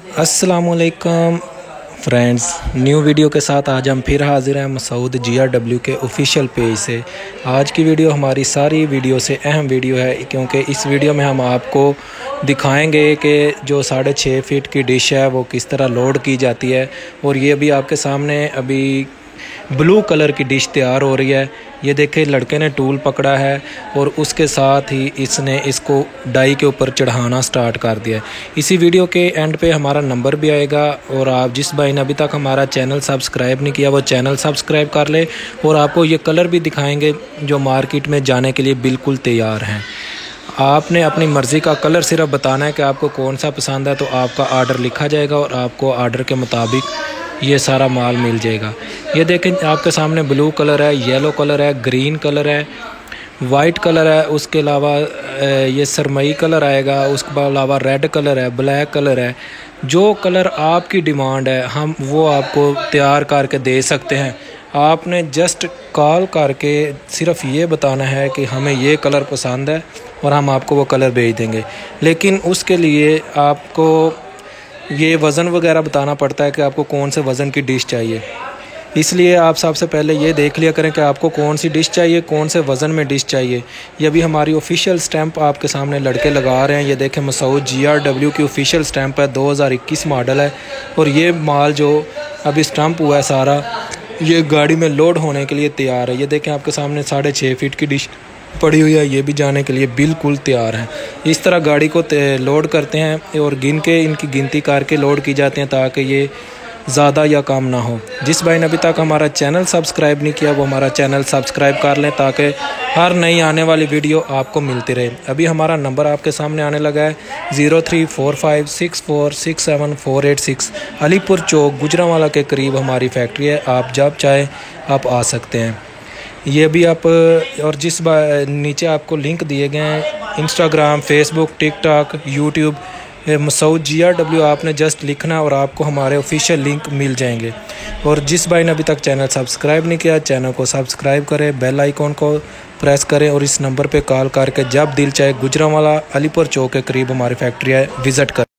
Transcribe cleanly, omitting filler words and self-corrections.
अस्सलाम वालेकुम friends, new video के साथ आज हम फिर हाजिर हैं मसूद GRW के ऑफिशियल पेज से। आज की वीडियो हमारी सारी वीडियो से अहम वीडियो है, क्योंकि इस वीडियो में हम आपको दिखाएंगे कि जो 6.5 फीट की डिश है वो किस तरह लोड की जाती है। और ये अभी आपके सामने अभी ब्लू कलर की डिश तैयार हो रही है। ये देखें, लड़के ने टूल पकड़ा है और उसके साथ ही इसने इसको डाई के ऊपर चढ़ाना स्टार्ट कर दिया है। इसी वीडियो के एंड पे हमारा नंबर भी आएगा, और आप जिस भाई ने अभी तक हमारा चैनल सब्सक्राइब नहीं किया वो चैनल सब्सक्राइब कर ले। और आपको ये कलर भी दिखाएंगे जो मार्केट में जाने के लिए बिल्कुल तैयार हैं। आपने अपनी मर्ज़ी का कलर सिर्फ बताना है कि आपको कौन सा पसंद है, तो आपका आर्डर लिखा जाएगा और आपको आर्डर के मुताबिक ये सारा माल मिल जाएगा। ये देखें, आपके सामने ब्लू कलर है, येलो कलर है, ग्रीन कलर है, वाइट कलर है, उसके अलावा ये सरमई कलर आएगा, उसके अलावा रेड कलर है, ब्लैक कलर है। जो कलर आपकी डिमांड है हम वो आपको तैयार करके दे सकते हैं। आपने जस्ट कॉल करके सिर्फ ये बताना है कि हमें ये कलर पसंद है और हम आपको वो कलर भेज देंगे। लेकिन उसके लिए आपको ये वज़न वगैरह बताना पड़ता है कि आपको कौन से वज़न की डिश चाहिए। इसलिए आप सबसे पहले ये देख लिया करें कि आपको कौन सी डिश चाहिए, कौन से वज़न में डिश चाहिए। ये भी हमारी ऑफिशियल स्टैंप आपके सामने लड़के लगा रहे हैं। ये देखें, मसूद GRW की ऑफिशियल स्टैंप है, 2021 मॉडल है। और ये माल जो अभी स्टैंप हुआ है सारा, ये गाड़ी में लोड होने के लिए तैयार है। ये देखें, आपके सामने 6.5 फीट की डिश पड़ी हुई है, ये भी जाने के लिए बिल्कुल तैयार है। इस तरह गाड़ी को लोड करते हैं और गिन के इनकी गिनती करके लोड की जाती हैं, ताकि ये ज़्यादा या कम ना हो। जिस भाई ने अभी तक हमारा चैनल सब्सक्राइब नहीं किया वो हमारा चैनल सब्सक्राइब कर लें, ताकि हर नई आने वाली वीडियो आपको मिलती रहे। अभी हमारा नंबर आपके सामने आने लगा है 0345646748 अलीपुर चौक गुजरांवाला के करीब हमारी फैक्ट्री है। आप जब चाहे आप आ सकते हैं। ये भी आप, और जिस नीचे आपको लिंक दिए गए हैं Instagram, Facebook, TikTok, YouTube, Masood GRW आपने जस्ट लिखना और आपको हमारे ऑफिशियल लिंक मिल जाएंगे। और जिस भाई ने अभी तक चैनल सब्सक्राइब नहीं किया चैनल को सब्सक्राइब करें, बेल आइकॉन को प्रेस करें और इस नंबर पे कॉल करके जब दिल चाहे गुजरांवाला अलीपुर चौक के करीब हमारी फैक्ट्री है विज़िट करें।